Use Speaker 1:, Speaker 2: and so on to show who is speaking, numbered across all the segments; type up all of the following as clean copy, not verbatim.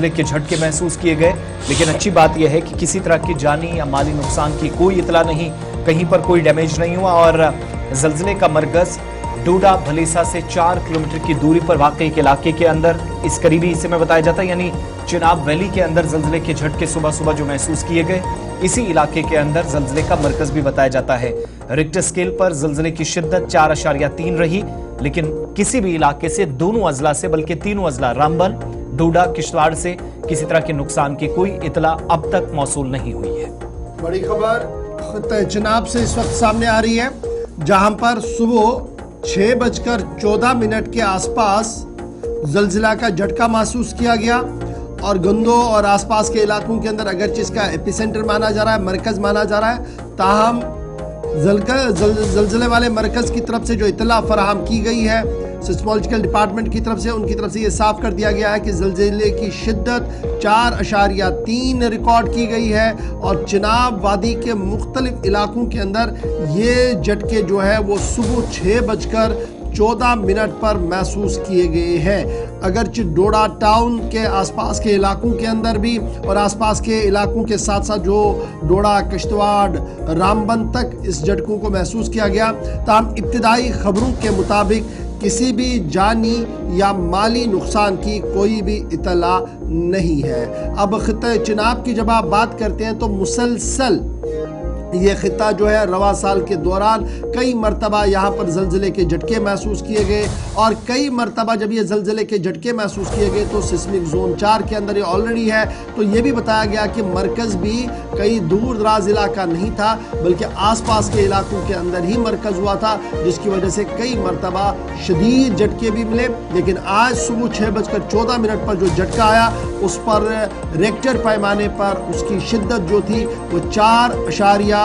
Speaker 1: के झटके महसूस किए गए, लेकिन अच्छी बात यह है कि किसी तरह की जानी या माली नुकसान की कोई इतला नहीं, कहीं पर कोई डैमेज नहीं हुआ। और जल्जले का मरकज डोडा भलेसा से 4 किलोमीटर की दूरी पर वाक़ एक इलाके के अंदर इस करीबी हिस्से में बताया जाता है, यानी चिनाब वैली के अंदर जल्जले के झटके सुबह सुबह जो महसूस किए गए, इसी इलाके के अंदर जल्जले का मरकज भी बताया जाता है। रिक्टर स्केल पर जल्जले की शिद्दत 4.3 रही, लेकिन किसी भी इलाके से दोनों अजला से बल्कि तीनों अजला रामबन, डोडा, किश्तवाड़ से किसी तरह के नुकसान की कोई इतला अब तक मौसूल नहीं हुई है।
Speaker 2: बड़ी खबर खित्ते चिनाब से इस वक्त सामने आ रही है, जहां पर सुबह 6:14 के आसपास जल्जिला का झटका महसूस किया गया और गंदो और आसपास के इलाकों के अंदर अगरचे इसका एपिसेंटर माना जा रहा है, मरकज माना जा रहा है, ताहम जल्जले वाले मरकज की तरफ से जो इतला फराहम की गई है सिस्मोलॉजिकल डिपार्टमेंट की तरफ से, उनकी तरफ से ये साफ कर दिया गया है कि जल्जले की शिद्दत 4.3 रिकॉर्ड की गई है और चिनाब वादी के मुख्तलिफ इलाकों के अंदर ये झटके जो है वो सुबह 6:14 पर महसूस किए गए हैं। अगरचे डोडा टाउन के आसपास के इलाकों के अंदर भी और आसपास के इलाकों के साथ साथ जो डोडा, किश्तवाड़, रामबन तक इस झटकों को महसूस किया गया, ताहम इब्तिदाई खबरों के मुताबिक किसी भी जानी या माली नुकसान की कोई भी इतला नहीं है। अब खित्ते चिनाब की जब आप बात करते हैं तो मुसलसल ये खित्ता जो है रवा साल के दौरान कई मरतबा यहाँ पर जल्जले के झटके महसूस किए गए और कई मरतबा जब ये जल्जले के झटके महसूस किए गए तो सिस्मिक जोन 4 के अंदर ये ऑलरेडी है। तो ये भी बताया गया कि मरकज़ भी कई दूर दराज इलाका नहीं था बल्कि आसपास के इलाकों के अंदर ही मरकज़ हुआ था, जिसकी वजह से कई मरतबा शदीद झटके भी मिले। लेकिन आज सुबह 6:14 पर जो झटका आया उस पर रेक्टर पैमाने पर उसकी शिद्दत जो थी वो 4.3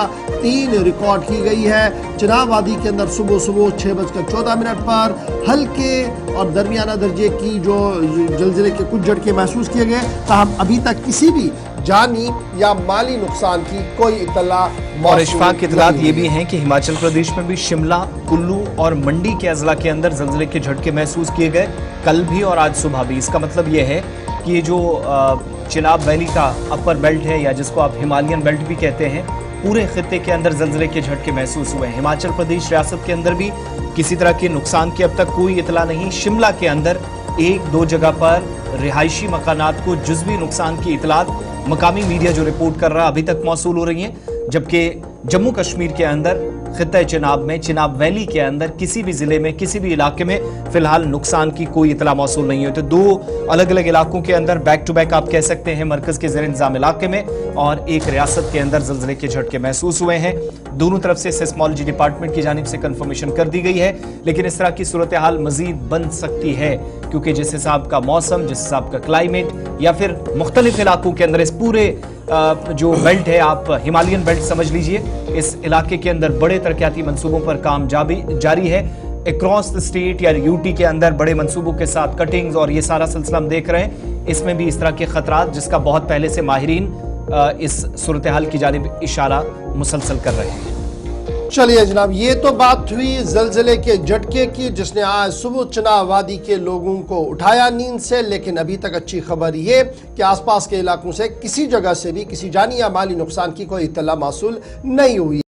Speaker 2: रिकॉर्ड की गई है। चिनाब वादी के अंदर सुबह 6:14 पर हल्के और दरमियाना दर्जे की जो जल्जले के कुछ झटके महसूस किए गए, ताहम अभी तक किसी भी जानी या माली नुकसान की कोई इतला
Speaker 1: और इशफाक इतलात ये भी हैं कि हिमाचल प्रदेश में भी शिमला, कुल्लू और मंडी के अजला के अंदर जल्जले के झटके महसूस किए गए, कल भी और आज सुबह भी। इसका मतलब ये है कि ये जो चिनाब वैली का अपर बेल्ट है या जिसको आप हिमालयन बेल्ट भी कहते हैं, पूरे खित्ते के अंदर जल्जले के झटके महसूस हुए हैं। हिमाचल प्रदेश रियासत के अंदर भी किसी तरह के नुकसान की अब तक कोई इतला नहीं। शिमला के अंदर 1-2 जगह पर रिहायशी मकानात को जुज़वी नुकसान की इतलात मकामी मीडिया जो रिपोर्ट कर रहा अभी तक मौसूल हो रही हैं, जबकि जम्मू कश्मीर के अंदर खित्ता चिनाब में, चिनाब वैली के अंदर किसी भी जिले में, किसी भी इलाके में फिलहाल नुकसान की कोई इतला मौसूल नहीं है। तो 2 अलग अलग इलाकों के अंदर बैक टू बैक आप कह सकते हैं मरकज के ज़ेर इंतजाम इलाके में और एक रियासत के अंदर जल्जले के झटके महसूस हुए हैं। दोनों तरफ से सिस्मोलॉजी डिपार्टमेंट की जानिब से कंफर्मेशन कर दी गई है, लेकिन इस तरह की सूरत हाल मजीद बन सकती है क्योंकि जिस हिसाब का मौसम, जिस हिसाब का क्लाइमेट या फिर मुख्तलिफ इलाकों के अंदर इस पूरे जो बेल्ट है, आप हिमालयन बेल्ट समझ लीजिए, इस इलाके के अंदर बड़े तरक्याती मंसूबों पर काम जारी है। अक्रॉस द स्टेट या यूटी के अंदर बड़े मंसूबों के साथ कटिंग्स और ये सारा सिलसिला हम देख रहे हैं। इसमें भी इस तरह के खतरात जिसका बहुत पहले से माहिरीन इस सूरत हाल की जानिब इशारा मुसलसल कर रहे हैं।
Speaker 2: चलिए जनाब, ये तो बात हुई जल्जले के झटके की जिसने आज सुबह चिनाब वादी के लोगों को उठाया नींद से, लेकिन अभी तक अच्छी खबर ये कि आसपास के इलाकों से किसी जगह से भी किसी जानी या माली नुकसान की कोई इत्तला मौसूल नहीं हुई।